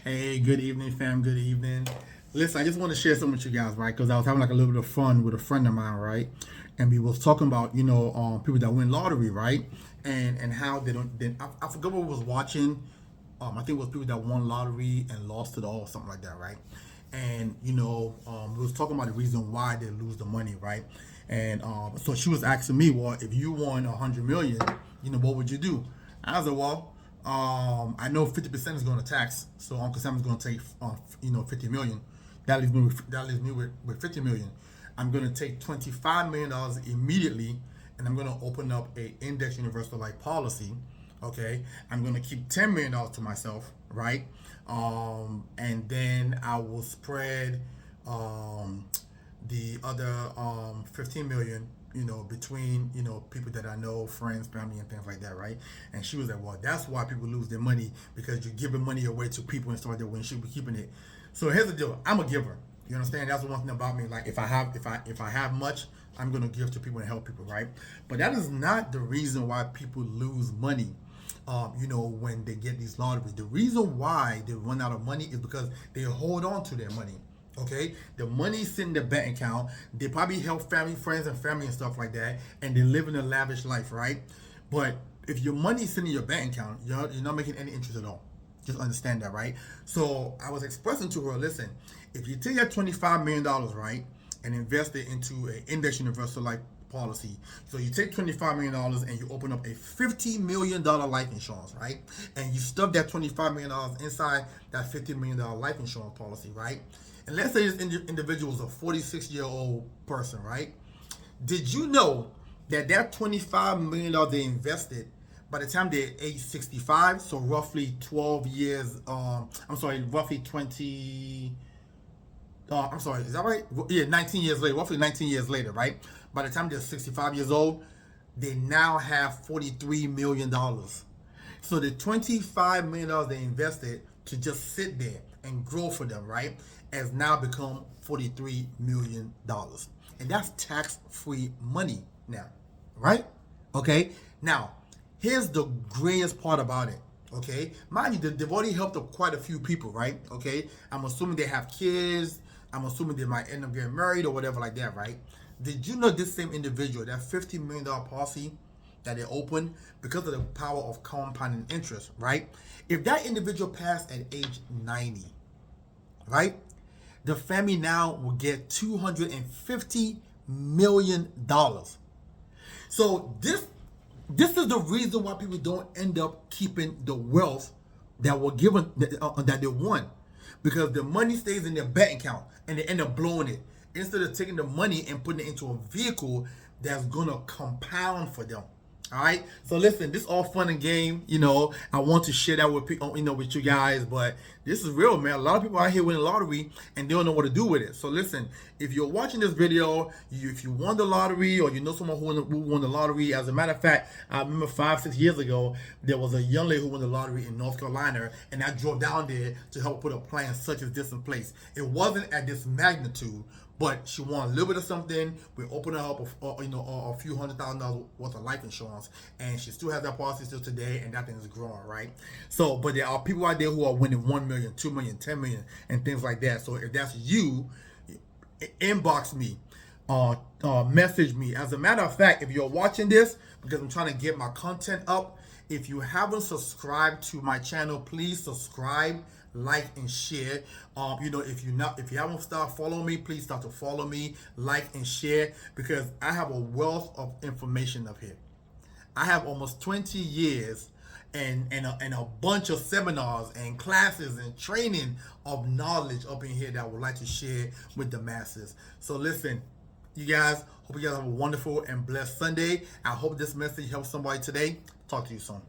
Hey, good evening, fam. Good evening. Listen, I just want to share something with you guys, right? Because I was having like a little bit of fun with a friend of mine, right? And we was talking about, people that win lottery, right? And how they don't. Then I forgot what we was watching. I think it was people that won lottery and lost it all, or something like that, right? And we was talking about the reason why they lose the money, right? And so she was asking me, well, if you won 100 million, what would you do? I was like, well, I know 50% is going to tax, so Uncle Sam is going to take 50 million. That leaves me with 50 million. I'm going to take $25 million immediately, and I'm going to open up a index universal life policy. Okay, I'm going to keep $10 million to myself, right? And then I will spread um, the other 15 million, between people that I know, friends, family, and things like that, right? And she was like, well, that's why people lose their money, because you're giving money away to people and stuff like that when you should be keeping it. So here's the deal: I'm a giver. You understand? That's the one thing about me. Like if I have much, I'm gonna give to people and help people, right? But that is not the reason why people lose money. When they get these lotteries, the reason why they run out of money is because they hold on to their money. Okay, the money's sitting in their bank account. They probably help family, friends, and family and stuff like that, and they live in a lavish life, right? But if your money's sitting in your bank account, you're not making any interest at all. Just understand that, right? So I was expressing to her, listen, if you take that $25 million, right, and invest it into an index universal life policy. So you take $25 million and you open up a $50 million life insurance, right? And you stuff that $25 million inside that $50 million life insurance policy, right? And let's say this individual is a 46-year-old person, right? Did you know that $25 million they invested, by the time they're age 65, so roughly 12 years, roughly 20, I'm sorry, is that right? Yeah, 19 years later, roughly 19 years later, right? By the time they're 65 years old, they now have $43 million. So the $25 million they invested to just sit there and grow for them, right, has now become $43 million. And that's tax free money now, right? Okay, now here's the greatest part about it. Okay, mind you, they've already helped up quite a few people, right? Okay, I'm assuming they have kids. I'm assuming they might end up getting married or whatever like that, right? Did you know this same individual, that $50 million policy that they opened, because of the power of compounding interest, right? If that individual passed at age 90, right, the family now will get $250 million. So this is the reason why people don't end up keeping the wealth that were given that they won, because the money stays in their bank account and they end up blowing it instead of taking the money and putting it into a vehicle that's gonna compound for them. All right. So listen, this is all fun and game. I want to share that with people, with you guys. But this is real, man. A lot of people out here winning lottery and they don't know what to do with it. So listen, if you're watching this video, if you won the lottery or you know someone who won the lottery, as a matter of fact, I remember 5-6 years ago there was a young lady who won the lottery in North Carolina, and I drove down there to help put a plan such as this in place. It wasn't at this magnitude, but she won a little bit of something. We opened her up a few $100,000 worth of life insurance, and she still has that policy still today, and that thing is growing, right? So, but there are people out there who are winning 1 million, 2 million, 10 million, and things like that. So if that's you, inbox me, message me. As a matter of fact, if you're watching this, because I'm trying to get my content up, if you haven't subscribed to my channel, please subscribe, like, and share. If you haven't started following me, please start to follow me, like, and share, because I have a wealth of information up here. I have almost 20 years and a bunch of seminars and classes and training of knowledge up in here that I would like to share with the masses. So listen, you guys, hope you guys have a wonderful and blessed Sunday. I hope this message helps somebody today. Talk to you soon.